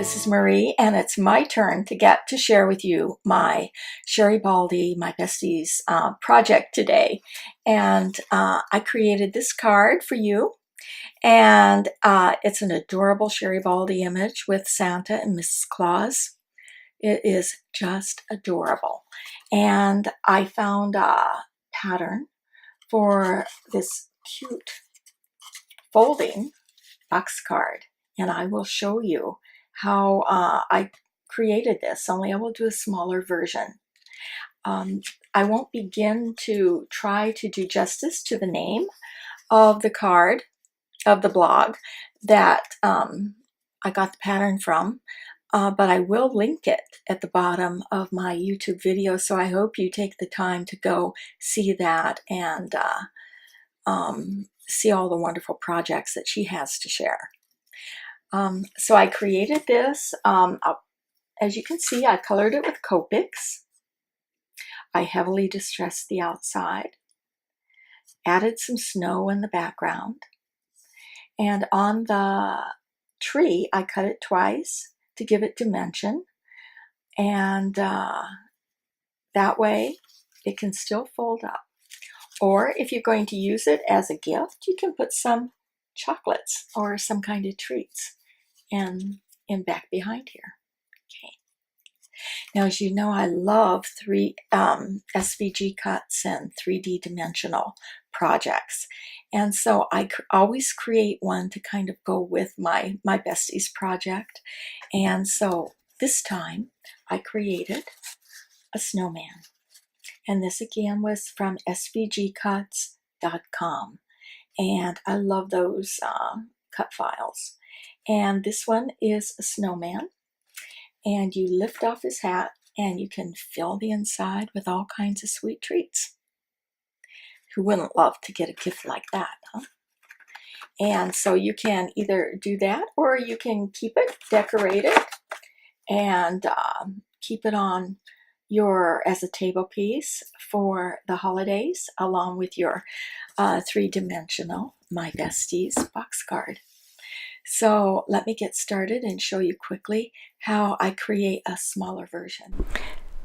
this is Marie, and it's my turn to get to share with you my Sherri, Baldy, my Besties project today. And I created this card for you, and it's an adorable Sherri Baldy image with Santa and Mrs. Claus. It is just adorable. And I found a pattern for this cute folding box card, and I will show you how I created this, only I will do a smaller version. I won't begin to try to do justice to the name of the card, of the blog that I got the pattern from, but I will link it at the bottom of my YouTube video, so I hope you take the time to go see that and see all the wonderful projects that she has to share. So I created this. As you can see, I colored it with Copics. I heavily distressed the outside, added some snow in the background, and on the tree, I cut it twice to give it dimension, and that way it can still fold up. Or if you're going to use it as a gift, you can put some chocolates or some kind of treats in back behind here. Okay. Now, as you know, I love SVG cuts and 3D dimensional projects. And so I always create one to kind of go with my Besties project. And so this time I created a snowman. And this again was from svgcuts.com. And I love those cut files. And this one is a snowman. And you lift off his hat and you can fill the inside with all kinds of sweet treats. Who wouldn't love to get a gift like that, huh? And so you can either do that, or you can keep it, decorate it, and keep it on as a table piece for the holidays, along with your three-dimensional My Besties box card. So let me get started and show you quickly how I create a smaller version.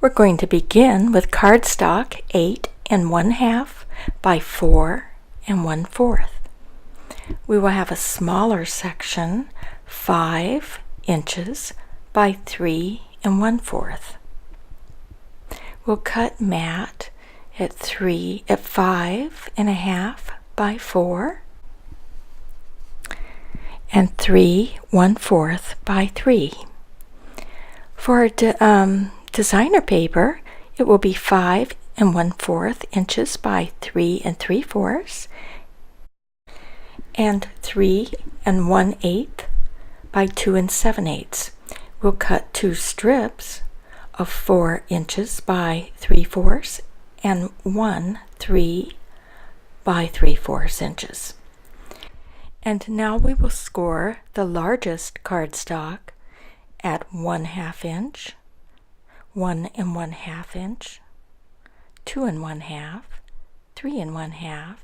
We're going to begin with cardstock 8 1/2 by 4 1/4. We will have a smaller section, 5 inches by 3 1/4. We'll cut mat at 5 1/2 by 4 and 3 1/4 by 3. For designer paper, it will be 5 1/4 inches by 3 3/4 and 3 1/8 by 2 7/8. We'll cut 2 strips of 4 inches by 3/4 and 1 3 by 3/4 inches. And now we will score the largest cardstock at 1/2 inch, 1 1/2 inch, 2 1/2, 3 1/2,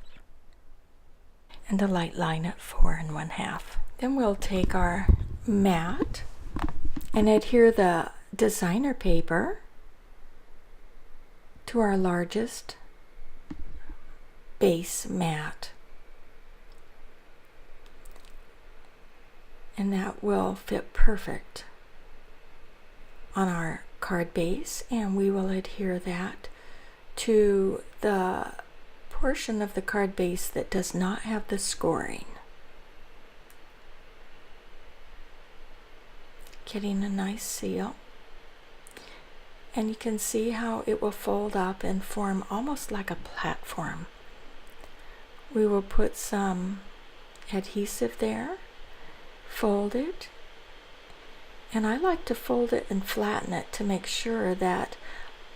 and a light line at 4 1/2. Then we'll take our mat and adhere the designer paper to our largest base mat. And that will fit perfect on our card base, and we will adhere that to the portion of the card base that does not have the scoring. Getting a nice seal. And you can see how it will fold up and form almost like a platform. We will put some adhesive there, fold it, and I like to fold it and flatten it to make sure that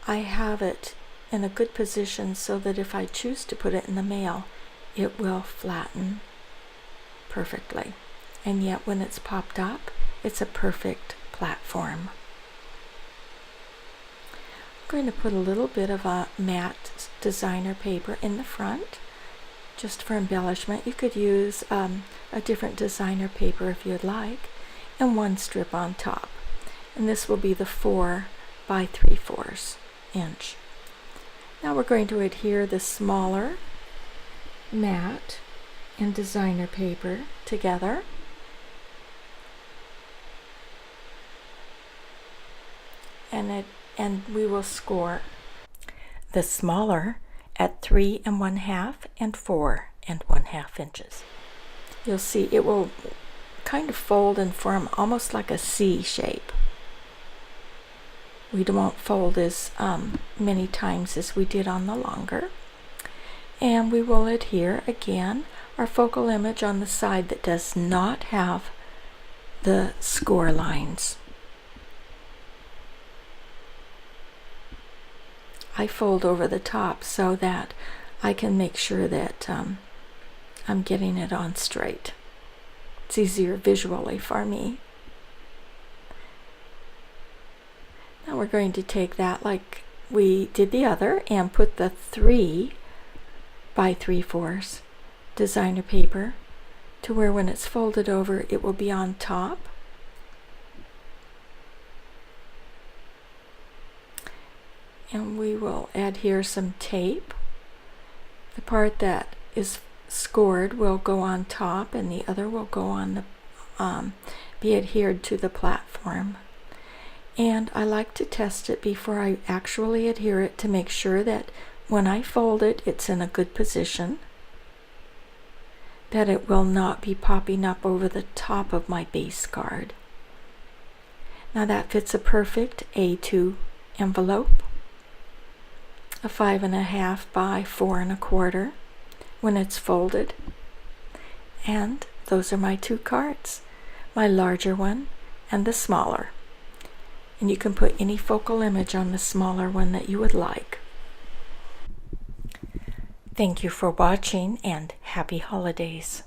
I have it in a good position so that if I choose to put it in the mail, it will flatten perfectly. And yet when it's popped up, it's a perfect platform. I'm going to put a little bit of a matte designer paper in the front just for embellishment. You could use a different designer paper if you'd like, and 1 strip on top. And this will be the 4 by 3/4 inch. Now we're going to adhere the smaller mat and designer paper together. And we will score the smaller at 3 1/2 and 4 1/2 inches. You'll see it will kind of fold and form almost like a C shape. We won't fold as many times as we did on the longer. And we will adhere again our focal image on the side that does not have the score lines. I fold over the top so that I can make sure that I'm getting it on straight. It's easier visually for me. Now we're going to take that like we did the other and put the 3 by 3/4 designer paper to where when it's folded over it will be on top. And we will adhere some tape. The part that is scored will go on top and the other will go on the be adhered to the platform. And I like to test it before I actually adhere it to make sure that when I fold it, it's in a good position, that it will not be popping up over the top of my base card. Now that fits a perfect A2 envelope, a 5 1/2 by 4 1/4 when it's folded. And those are my 2 cards, my larger one and the smaller. And you can put any focal image on the smaller one that you would like. Thank you for watching and happy holidays.